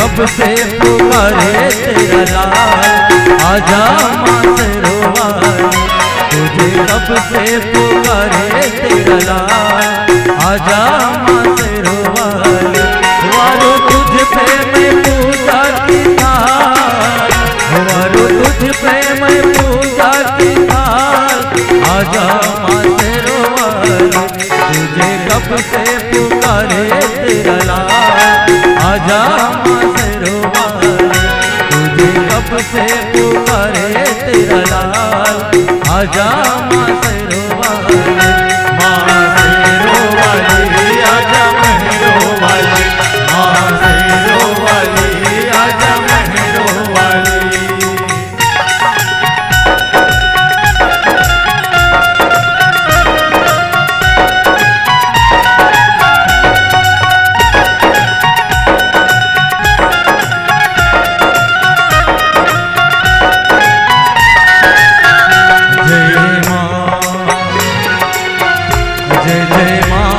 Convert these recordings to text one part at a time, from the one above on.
कब से पुकारे तेरा लाल, आजा माँ शेरों वाली। तुझे कब से पुकारे तेरा लाल, आजा माँ शेरों वाली। वारो तुझ पे मैं पूजा की थाल, वारो तुझ पे मैं पूजा की थाल, आजा माँ शेरों वाली। तुझे कब से पुकारे तेरा लाल, आजा माँ शेरों वाली। तुझे कब से पुकारे तेरा लाल, आजा माँ शेरों वाली। माँ शेरों वाली आजा मेहरों वाली, माँ शेरों वाली आजा मेहरों वाली। जय जय माँ,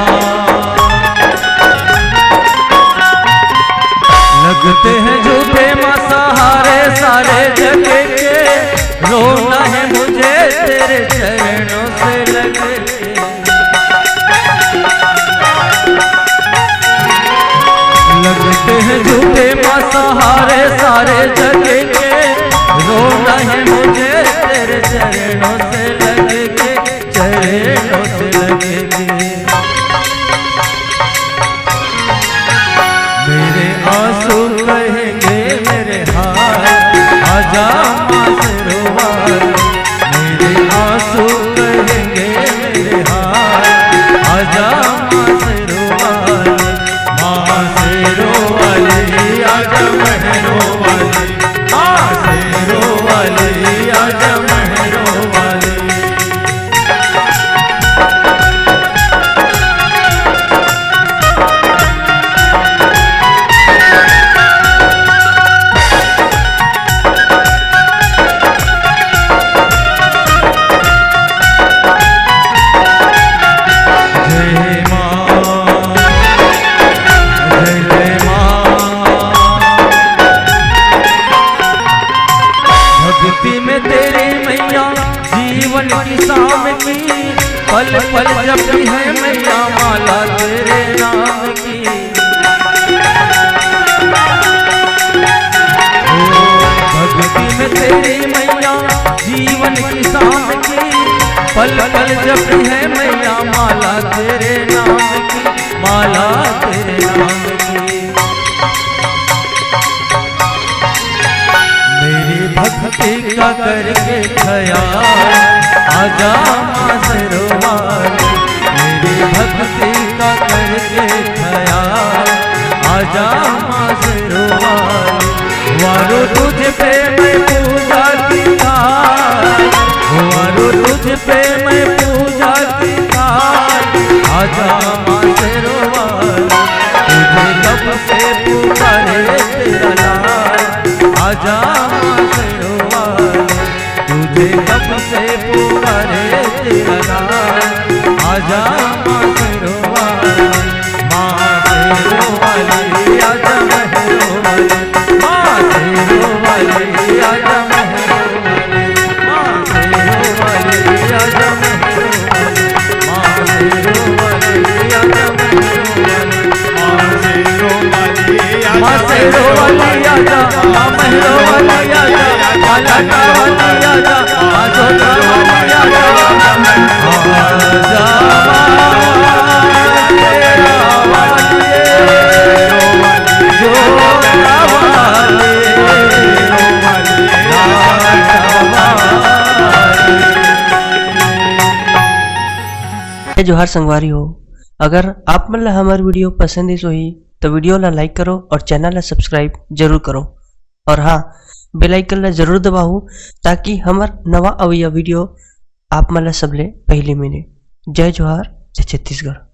लगते हैं झूठे माँ सहारे सारे जग के, रोना है मुझे तेरे चरणों से लगे। लगते हैं झूठे माँ सहारे सारे जग के, रोना है मुझे तेरे चरणों से लगे, चरणों से लगे। मेरे आंसू कहेंगे मेरे हाल, आजा माँ शेरों वाली। मेरे आंसू कहेंगे मेरे हाल, आजा माँ शेरों वाली। माँ शेरों वाली आजा मेहरों वाली, माँ शेरों वाली आजा मेहरों वाली। में तेरी मैया जीवन की शाम की, पल पल जपती है मैया माला तेरे नाम की। भक्ति में तेरी मैया जीवन की शाम की, पल पल जपती है मैया माला तेरे नाम की, माला तेरे नाम की। मेरी भक्ति का करके ख्याल, आजा माँ शेरों वाली। मेरी भक्ति का करके ख्याल, आजा माँ शेरों वाली। वारो तुझ पे मैं पूजा की थाल, वारो तुझ पे मैं पूजा की थाल, आजा माँ शेरों वाली। तुझे कब से पुकारे तेरा लाल, आजा माँ शेरों वाली। तुझे कब से पुकारे तेरा लाल, आजा माँ शेरों वाली। माँ शेरों वाली आजा मेहरों वाली, माँ शेरों वाली आजा मेहरों वाली। माँ शेरों वाली आजा मेहरों वाली, माँ शेरों वाली आजा मेहरों वाली। माँ शेरों वाली आजा, माँ शेरों वाली आजा, माँ मेहरों वाली आजा, माँ लाडा वाली आजा, माँ जोधा वाली आजा, आजा तेरा वाली जोधा वाली जोहार संगवारी हो। अगर आप मन ला हमार वीडियो पसंद ही तो वीडियो ला लाइक करो और चैनल ला सब्सक्राइब जरूर करो। और हाँ, बेल आइकन ला जरूर दबाओ ताकि हमार नवा अवैया वीडियो आप मन ला सबले पहले मिले। जय जोहार, जय छत्तीसगढ़।